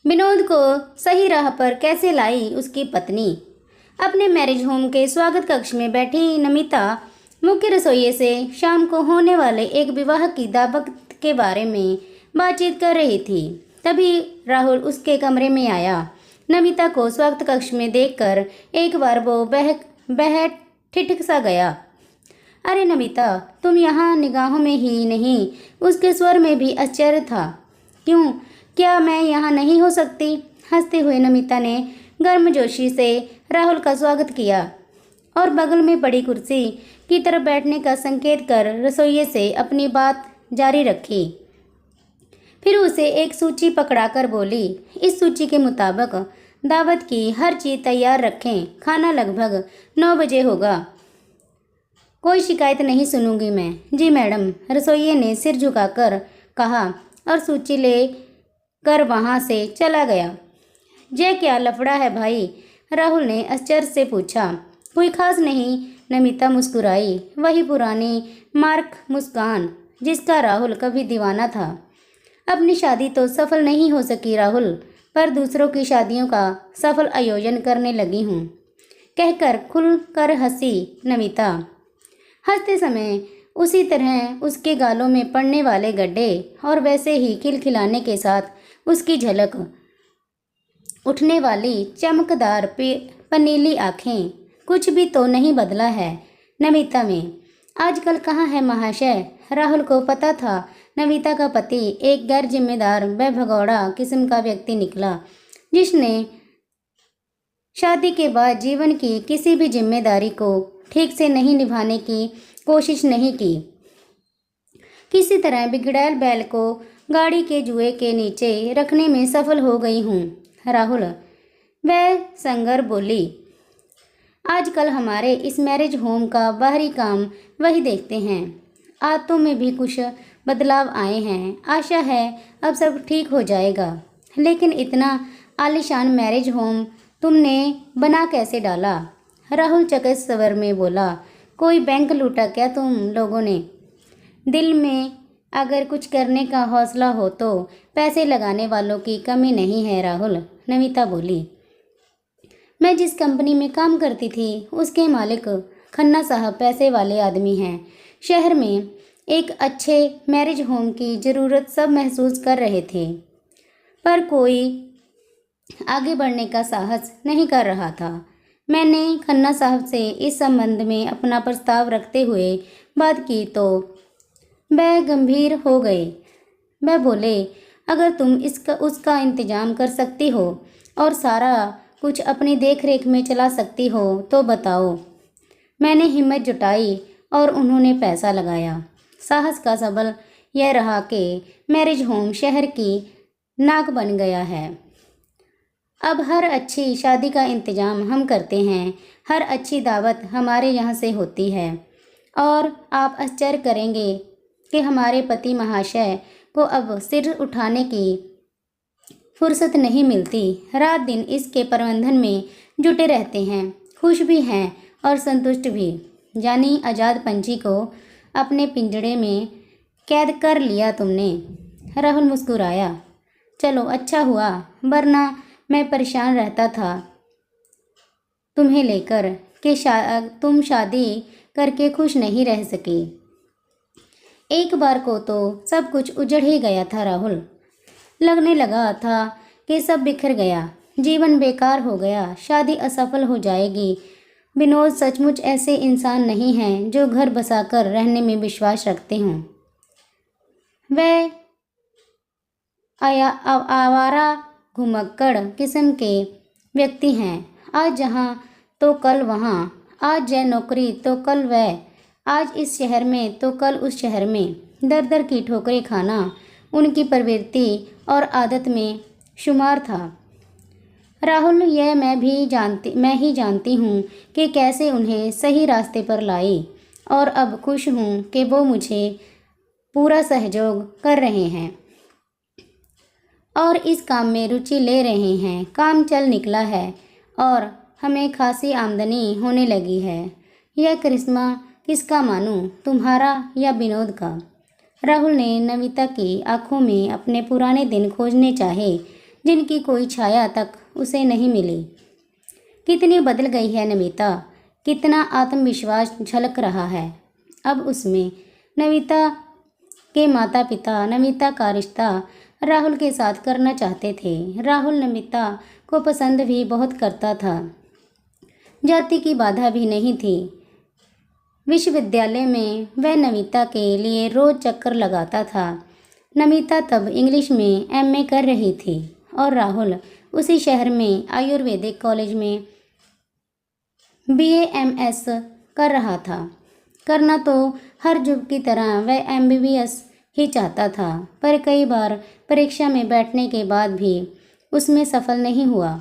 विनोद को सही राह पर कैसे लाई उसकी पत्नी। अपने मैरिज होम के स्वागत कक्ष में बैठी नमिता मुख्य रसोइये से शाम को होने वाले एक विवाह की दावत के बारे में बातचीत कर रही थी। तभी राहुल उसके कमरे में आया। नमिता को स्वागत कक्ष में देखकर एक बार वो बह ठिठक सा गया। अरे नमिता, तुम यहाँ? निगाहों में ही नहीं, उसके स्वर में भी आश्चर्य था। क्यों, क्या मैं यहाँ नहीं हो सकती? हंसते हुए नमिता ने गर्मजोशी से राहुल का स्वागत किया और बगल में पड़ी कुर्सी की तरफ बैठने का संकेत कर रसोइये से अपनी बात जारी रखी। फिर उसे एक सूची पकड़ाकर बोली, इस सूची के मुताबिक दावत की हर चीज़ तैयार रखें। खाना लगभग 9 बजे होगा। कोई शिकायत नहीं सुनूंगी मैं। जी मैडम, रसोइये ने सिर झुकाकर कहा और सूची ले कर वहाँ से चला गया। ये क्या लफड़ा है भाई? राहुल ने आश्चर्य से पूछा। कोई खास नहीं, नमिता मुस्कुराई। वही पुरानी मार्क मुस्कान जिसका राहुल कभी दीवाना था। अपनी शादी तो सफल नहीं हो सकी राहुल, पर दूसरों की शादियों का सफल आयोजन करने लगी हूँ, कहकर खुलकर हंसी नमिता। हंसते समय उसी तरह उसके गालों में पड़ने वाले गड्ढे और वैसे ही खिलखिलाने के साथ उसकी झलक उठने वाली चमकदार पनीली आँखें। कुछ भी तो नहीं बदला है नमिता में। आजकल कहाँ है महाशय? राहुल को पता था नमिता का पति एक गैर जिम्मेदार बेभगौड़ा किस्म का व्यक्ति निकला, जिसने शादी के बाद जीवन की किसी भी जिम्मेदारी को ठीक से नहीं निभाने की कोशिश नहीं की। किसी तरह बिगड़ैल बैल को गाड़ी के जुए के नीचे रखने में सफल हो गई हूँ राहुल, वह संगर बोली। आजकल हमारे इस मैरिज होम का बाहरी काम वही देखते हैं। आदतों में भी कुछ बदलाव आए हैं। आशा है अब सब ठीक हो जाएगा। लेकिन इतना आलीशान मैरिज होम तुमने बना कैसे डाला? राहुल चकित स्वर में बोला। कोई बैंक लूटा क्या तुम लोगों ने? दिल में अगर कुछ करने का हौसला हो तो पैसे लगाने वालों की कमी नहीं है राहुल, नमिता बोली। मैं जिस कंपनी में काम करती थी उसके मालिक खन्ना साहब पैसे वाले आदमी हैं। शहर में एक अच्छे मैरिज होम की ज़रूरत सब महसूस कर रहे थे, पर कोई आगे बढ़ने का साहस नहीं कर रहा था। मैंने खन्ना साहब से इस संबंध में अपना प्रस्ताव रखते हुए बात की तो वह गंभीर हो गए। वह बोले, अगर तुम उसका इंतज़ाम कर सकती हो और सारा कुछ अपनी देखरेख में चला सकती हो तो बताओ। मैंने हिम्मत जुटाई और उन्होंने पैसा लगाया। साहस का सबल यह रहा कि मैरिज होम शहर की नाक बन गया है। अब हर अच्छी शादी का इंतज़ाम हम करते हैं। हर अच्छी दावत हमारे यहाँ से होती है। और आप आश्चर्य करेंगे कि हमारे पति महाशय को अब सिर उठाने की फुर्सत नहीं मिलती। रात दिन इसके प्रबंधन में जुटे रहते हैं। खुश भी हैं और संतुष्ट भी। जानी आज़ाद पंछी को अपने पिंजड़े में कैद कर लिया तुमने। राहुल मुस्कुराया। चलो अच्छा हुआ, वरना मैं परेशान रहता था तुम्हें लेकर कि तुम शादी करके खुश नहीं रह सकी। एक बार को तो सब कुछ उजड़ ही गया था राहुल। लगने लगा था कि सब बिखर गया, जीवन बेकार हो गया, शादी असफल हो जाएगी। विनोद सचमुच ऐसे इंसान नहीं हैं जो घर बसाकर रहने में विश्वास रखते हों। वह आवारा घुमक्कड़ किस्म के व्यक्ति हैं। आज जहाँ तो कल वहाँ, आज यह नौकरी तो कल वह, आज इस शहर में तो कल उस शहर में। दर दर की ठोकरें खाना उनकी प्रवृत्ति और आदत में शुमार था। राहुल, यह मैं ही जानती हूँ कि कैसे उन्हें सही रास्ते पर लाई, और अब खुश हूँ कि वो मुझे पूरा सहयोग कर रहे हैं और इस काम में रुचि ले रहे हैं। काम चल निकला है और हमें खासी आमदनी होने लगी है। यह करिश्मा किसका मानूं, तुम्हारा या विनोद का? राहुल ने नमिता की आंखों में अपने पुराने दिन खोजने चाहे, जिनकी कोई छाया तक उसे नहीं मिली। कितनी बदल गई है नमिता, कितना आत्मविश्वास झलक रहा है अब उसमें। नमिता के माता पिता नमिता का रिश्ता राहुल के साथ करना चाहते थे। राहुल नमिता को पसंद भी बहुत करता था, जाति की बाधा भी नहीं थी। विश्वविद्यालय में वह नमिता के लिए रोज चक्कर लगाता था। नमिता तब इंग्लिश में एमए कर रही थी और राहुल उसी शहर में आयुर्वेदिक कॉलेज में BA MS कर रहा था। करना तो हर युग की तरह वह MBBS ही चाहता था, पर कई बार परीक्षा में बैठने के बाद भी उसमें सफल नहीं हुआ,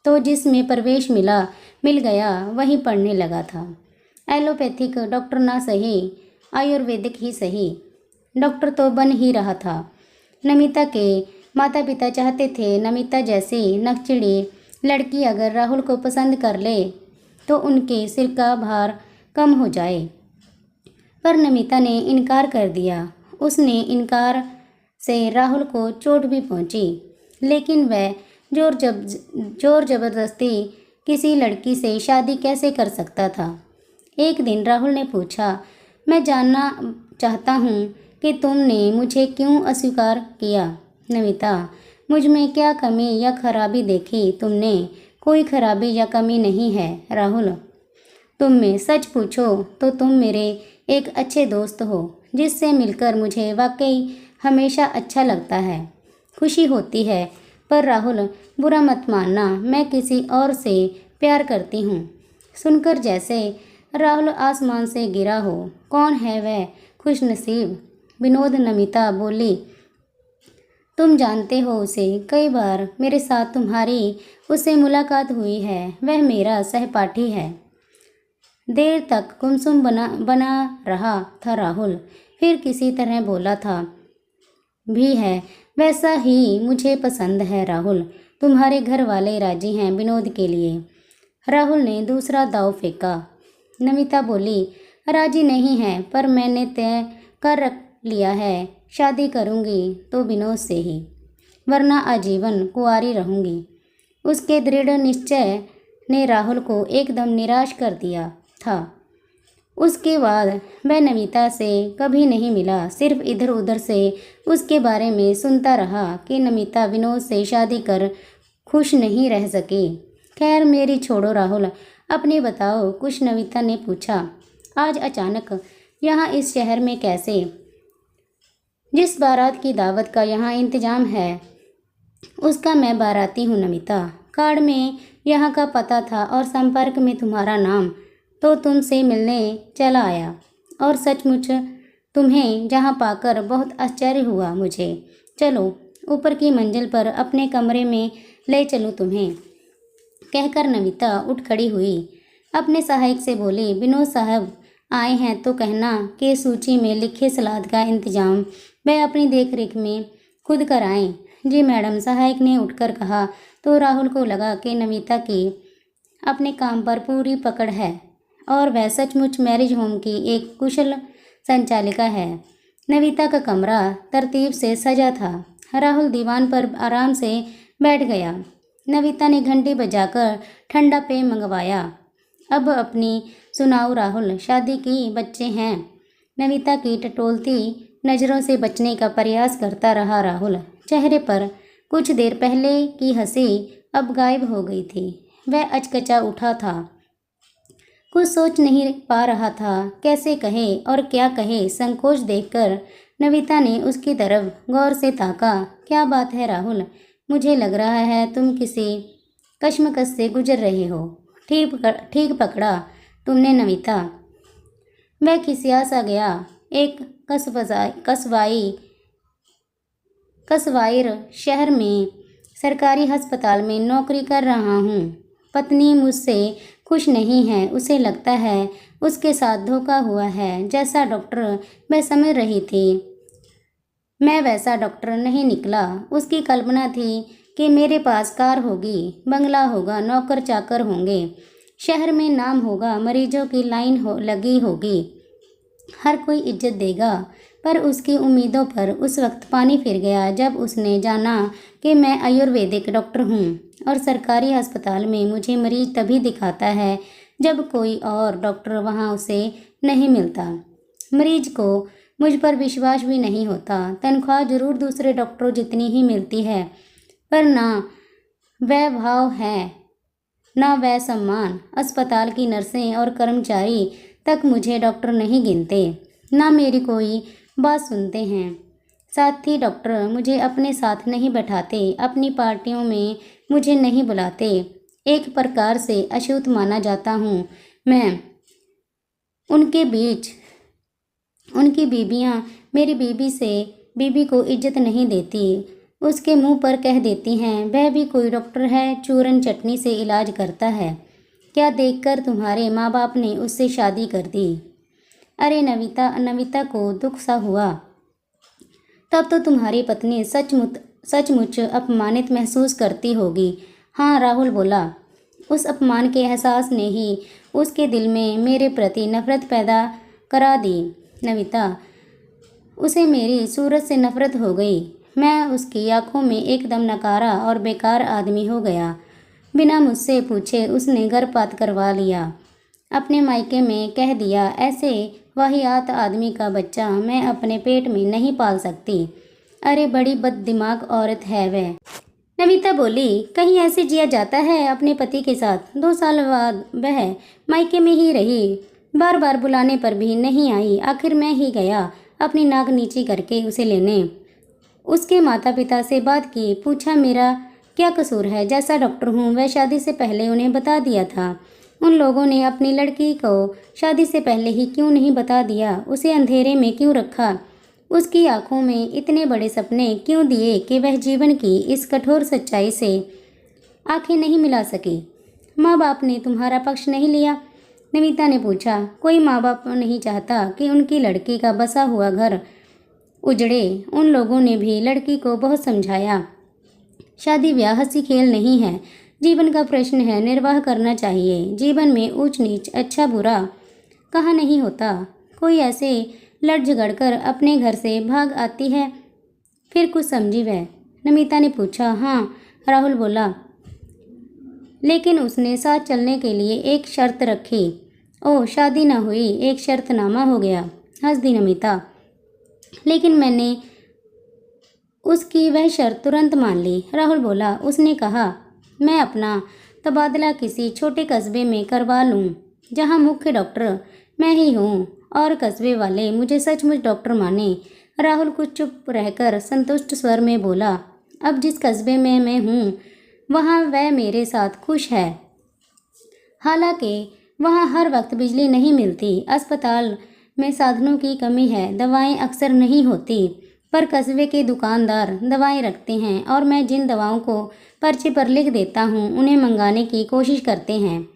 तो जिसमें प्रवेश मिल गया वहीं पढ़ने लगा था। एलोपैथिक डॉक्टर ना सही, आयुर्वेदिक ही सही, डॉक्टर तो बन ही रहा था। नमिता के माता पिता चाहते थे नमिता जैसी नकचिड़ी लड़की अगर राहुल को पसंद कर ले तो उनके सिर का भार कम हो जाए, पर नमिता ने इनकार कर दिया। उसने इनकार से राहुल को चोट भी पहुंची, लेकिन वह जोर जबरदस्ती किसी लड़की से शादी कैसे कर सकता था। एक दिन राहुल ने पूछा, मैं जानना चाहता हूँ कि तुमने मुझे क्यों अस्वीकार किया। नमिता, मुझ में क्या कमी या खराबी देखी तुमने? कोई खराबी या कमी नहीं है राहुल, तुम में सच पूछो तो तुम मेरे एक अच्छे दोस्त हो, जिससे मिलकर मुझे वाकई हमेशा अच्छा लगता है, खुशी होती है। पर राहुल, बुरा मत मानना, मैं किसी और से प्यार करती हूँ। सुनकर जैसे राहुल आसमान से गिरा हो। कौन है वह खुशनसीब विनोद? नमिता बोली, तुम जानते हो उसे, कई बार मेरे साथ तुम्हारी उससे मुलाकात हुई है। वह मेरा सहपाठी है। देर तक गुमसुम बना रहा था राहुल, फिर किसी तरह बोला था, भी है, वैसा ही मुझे पसंद है राहुल। तुम्हारे घर वाले राजी हैं विनोद के लिए? राहुल ने दूसरा दाव फेंका। नमिता बोली, राजी नहीं है, पर मैंने तय कर रख लिया है, शादी करूंगी तो विनोद से ही, वरना आजीवन कुंवारी रहूंगी। उसके दृढ़ निश्चय ने राहुल को एकदम निराश कर दिया था। उसके बाद वह नमिता से कभी नहीं मिला, सिर्फ इधर उधर से उसके बारे में सुनता रहा कि नमिता विनोद से शादी कर खुश नहीं रह सकी। खैर मेरी छोड़ो राहुल, अपनी बताओ कुछ। नमिता ने पूछा, आज अचानक यहाँ इस शहर में कैसे? जिस बारात की दावत का यहाँ इंतजाम है उसका मैं बाराती हूँ नमिता। कार्ड में यहाँ का पता था और संपर्क में तुम्हारा नाम, तो तुमसे मिलने चला आया, और सचमुच तुम्हें जहाँ पाकर बहुत आश्चर्य हुआ मुझे। चलो ऊपर की मंजिल पर अपने कमरे में ले चलूँ तुम्हें। कहकर नमिता उठ खड़ी हुई, अपने सहायक से बोली, विनोद साहब आए हैं तो कहना कि सूची में लिखे सलाद का इंतजाम वह अपनी देखरेख में खुद कराएं। जी मैडम, सहायक ने उठकर कहा। तो राहुल को लगा कि नमिता की अपने काम पर पूरी पकड़ है और वह सचमुच मैरिज होम की एक कुशल संचालिका है। नमिता का कमरा तरतीब से सजा था। राहुल दीवान पर आराम से बैठ गया। नमिता ने घंटी बजाकर ठंडा पेय मंगवाया। अब अपनी सुनाओ राहुल, शादी की, बच्चे हैं? नमिता की टटोलती नज़रों से बचने का प्रयास करता रहा राहुल। चेहरे पर कुछ देर पहले की हंसी अब गायब हो गई थी। वह अचकचा उठा था, कुछ सोच नहीं पा रहा था, कैसे कहे और क्या कहे। संकोच देखकर नमिता ने उसकी तरफ गौर से ताका। क्या बात है राहुल, मुझे लग रहा है तुम किसी कश्मकश से गुजर रहे हो। ठीक पकड़ा तुमने नमिता। वह खिसिया सा गया। एक कसवाइर शहर में सरकारी अस्पताल में नौकरी कर रहा हूँ। पत्नी मुझसे खुश नहीं है, उसे लगता है उसके साथ धोखा हुआ है। जैसा डॉक्टर मैं समझ रही थी, मैं वैसा डॉक्टर नहीं निकला। उसकी कल्पना थी कि मेरे पास कार होगी, बंगला होगा, नौकर चाकर होंगे, शहर में नाम होगा, मरीजों की लाइन लगी होगी, हर कोई इज्जत देगा। पर उसकी उम्मीदों पर उस वक्त पानी फिर गया जब उसने जाना कि मैं आयुर्वेदिक डॉक्टर हूँ और सरकारी अस्पताल में मुझे मरीज तभी दिखाता है जब कोई और डॉक्टर वहाँ उसे नहीं मिलता। मरीज को मुझ पर विश्वास भी नहीं होता। तनख्वाह जरूर दूसरे डॉक्टरों जितनी ही मिलती है, पर ना वह भाव है, ना वह सम्मान। अस्पताल की नर्सें और कर्मचारी तक मुझे डॉक्टर नहीं गिनते, ना मेरी कोई बात सुनते हैं। साथी डॉक्टर मुझे अपने साथ नहीं बैठाते, अपनी पार्टियों में मुझे नहीं बुलाते। एक प्रकार से अछूत माना जाता हूँ मैं उनके बीच। उनकी बीबियाँ मेरी बीबी को इज्जत नहीं देती, उसके मुंह पर कह देती हैं वह भी कोई डॉक्टर है, चूरन चटनी से इलाज करता है। क्या देखकर तुम्हारे माँ बाप ने उससे शादी कर दी? अरे नविता को दुख सा हुआ। तब तो तुम्हारी पत्नी सचमुच अपमानित महसूस करती होगी। हाँ, राहुल बोला। उस अपमान के एहसास ने ही उसके दिल में मेरे प्रति नफरत पैदा करा दी। नविता, उसे मेरी सूरत से नफरत हो गई। मैं उसकी आंखों में एकदम नकारा और बेकार आदमी हो गया। बिना मुझसे पूछे उसने गर्भपात करवा लिया। अपने मायके में कह दिया, ऐसे वाहियात आदमी का बच्चा मैं अपने पेट में नहीं पाल सकती। अरे बड़ी बददिमाग औरत है वह। नमिता बोली, कहीं ऐसे जिया जाता है अपने पति के साथ? 2 साल बाद वह मायके में ही रही, बार बार बुलाने पर भी नहीं आई। आखिर मैं ही गया अपनी नाक नीची करके उसे लेने। उसके माता पिता से बात की, पूछा मेरा क्या कसूर है, जैसा डॉक्टर हूँ वह शादी से पहले उन्हें बता दिया था। उन लोगों ने अपनी लड़की को शादी से पहले ही क्यों नहीं बता दिया? उसे अंधेरे में क्यों रखा? उसकी आंखों में इतने बड़े सपने क्यों दिए कि वह जीवन की इस कठोर सच्चाई से आंखें नहीं मिला सकी? माँ बाप ने तुम्हारा पक्ष नहीं लिया? नमिता ने पूछा। कोई माँ बाप नहीं चाहता कि उनकी लड़की का बसा हुआ घर उजड़े। उन लोगों ने भी लड़की को बहुत समझाया। शादी ब्याह हंसी खेल नहीं है, जीवन का प्रश्न है, निर्वाह करना चाहिए। जीवन में ऊंच नीच अच्छा बुरा कहाँ नहीं होता। कोई ऐसे लड़ झगड़ कर अपने घर से भाग आती है। फिर कुछ समझी वह? नमिता ने पूछा। हाँ, राहुल बोला, लेकिन उसने साथ चलने के लिए एक शर्त रखी। ओह, शादी ना हुई, एक शर्तनामा हो गया, हंस दी नमिता। लेकिन मैंने उसकी वह शर्त तुरंत मान ली। राहुल बोला। उसने कहा, मैं अपना तबादला किसी छोटे कस्बे में करवा लूँ जहाँ मुख्य डॉक्टर मैं ही हूँ और कस्बे वाले मुझे सचमुच डॉक्टर माने। राहुल कुछ चुप रहकर संतुष्ट स्वर में बोला, अब जिस कस्बे में मैं हूँ वहाँ वह मेरे साथ खुश है। हालांकि वहाँ हर वक्त बिजली नहीं मिलती, अस्पताल में साधनों की कमी है, दवाएं अक्सर नहीं होती, पर कस्बे के दुकानदार दवाएं रखते हैं और मैं जिन दवाओं को पर्चे पर लिख देता हूँ उन्हें मंगाने की कोशिश करते हैं,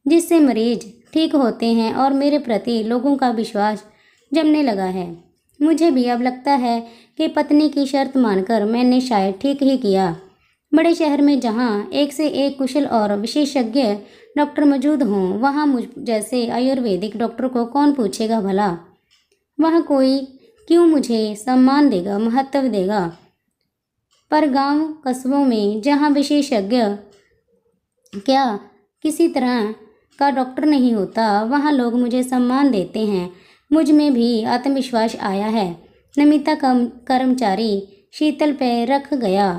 जिससे मरीज ठीक होते हैं और मेरे प्रति लोगों का विश्वास जमने लगा है। मुझे भी अब लगता है कि पत्नी की शर्त मानकर मैंने शायद ठीक ही किया। बड़े शहर में जहाँ एक से एक कुशल और विशेषज्ञ डॉक्टर मौजूद हों, वहाँ मुझ जैसे आयुर्वेदिक डॉक्टर को कौन पूछेगा भला? वहाँ कोई क्यों मुझे सम्मान देगा, महत्व देगा? पर गांव कस्बों में जहाँ विशेषज्ञ क्या किसी तरह का डॉक्टर नहीं होता, वहाँ लोग मुझे सम्मान देते हैं। मुझ में भी आत्मविश्वास आया है। नमिता का कर्मचारी शीतल पे रख गया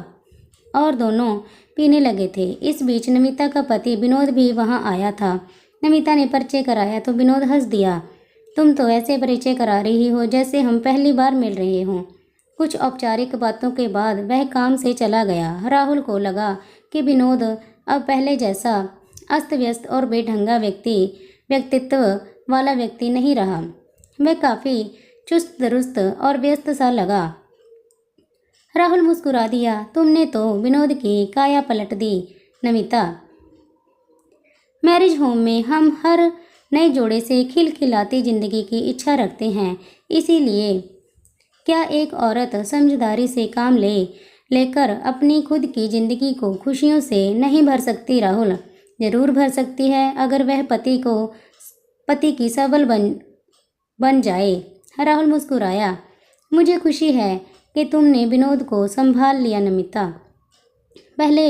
और दोनों पीने लगे थे। इस बीच नमिता का पति विनोद भी वहाँ आया था। नमिता ने परिचय कराया तो विनोद हंस दिया। तुम तो ऐसे परिचय करा रही हो जैसे हम पहली बार मिल रहे हों। कुछ औपचारिक बातों के बाद वह काम से चला गया। राहुल को लगा कि विनोद अब पहले जैसा अस्त व्यस्त और बेढंगा व्यक्तित्व वाला व्यक्ति नहीं रहा। वह काफ़ी चुस्त दुरुस्त और व्यस्त सा लगा। राहुल मुस्कुरा दिया। तुमने तो विनोद की काया पलट दी नमिता। मैरिज होम में हम हर नए जोड़े से खिलखिलाती जिंदगी की इच्छा रखते हैं, इसीलिए क्या एक औरत समझदारी से काम लेकर अपनी खुद की जिंदगी को खुशियों से नहीं भर सकती? राहुल, जरूर भर सकती है, अगर वह पति की सबल बन जाए। राहुल मुस्कुराया। मुझे खुशी है कि तुमने विनोद को संभाल लिया नमिता। पहले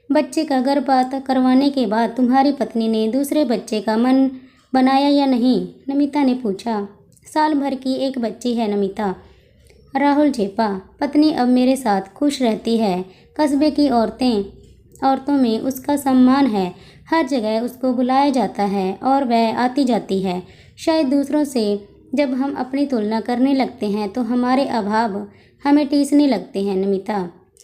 बच्चे का गर्भपात करवाने के बाद तुम्हारी पत्नी ने दूसरे बच्चे का मन बनाया या नहीं? नमिता ने पूछा। साल भर की एक बच्ची है नमिता, राहुल झेपा। पत्नी अब मेरे साथ खुश रहती है। कस्बे की औरतों में उसका सम्मान है। हर जगह उसको बुलाया जाता है और वह आती जाती है। शायद दूसरों से जब हम अपनी तुलना करने लगते हैं तो हमारे अभाव हमें टीसने लगते हैं नमिता।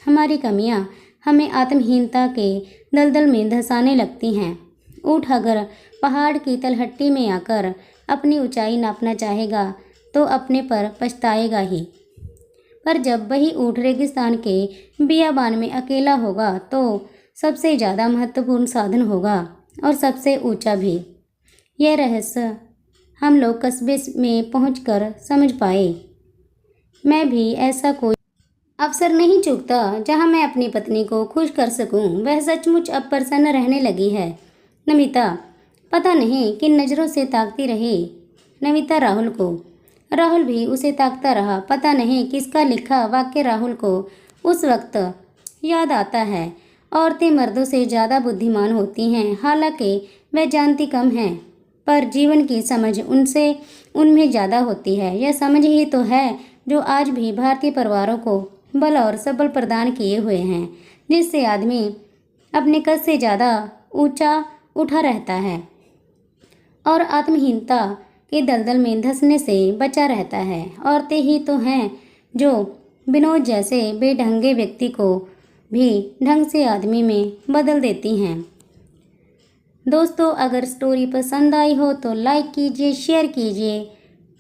हमारी कमियां हमें आत्महीनता के दलदल में धंसाने लगती हैं। ऊँट अगर पहाड़ की तलहटी में आकर अपनी ऊंचाई नापना चाहेगा तो अपने पर पछताएगा ही। पर जब वही ऊँट रेगिस्तान के बियाबान में अकेला होगा तो सबसे ज़्यादा महत्वपूर्ण साधन होगा और सबसे ऊंचा भी। यह रहस्य हम लोग कस्बे में पहुंचकर समझ पाए। मैं भी ऐसा कोई अवसर नहीं चूकता जहां मैं अपनी पत्नी को खुश कर सकूं। वह सचमुच अब प्रसन्न रहने लगी है नमिता। पता नहीं किन नज़रों से ताकती रही नमिता राहुल को। राहुल भी उसे ताकता रहा। पता नहीं किसका लिखा वाक्य राहुल को उस वक्त याद आता है। औरतें मर्दों से ज़्यादा बुद्धिमान होती हैं, हालांकि वह जानती कम हैं, पर जीवन की समझ उनमें ज़्यादा होती है। यह समझ ही तो है जो आज भी भारतीय परिवारों को बल और सबल प्रदान किए हुए हैं, जिससे आदमी अपने कद से ज़्यादा ऊंचा उठा रहता है और आत्महीनता के दलदल में धंसने से बचा रहता है। औरतें ही तो हैं जो विनोद जैसे बेढंगे व्यक्ति को भी ढंग से आदमी में बदल देती हैं। दोस्तों, अगर स्टोरी पसंद आई हो तो लाइक कीजिए, शेयर कीजिए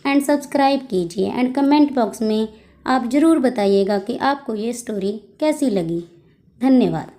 एंड सब्सक्राइब कीजिए एंड कमेंट बॉक्स में आप ज़रूर बताइएगा कि आपको ये स्टोरी कैसी लगी। धन्यवाद।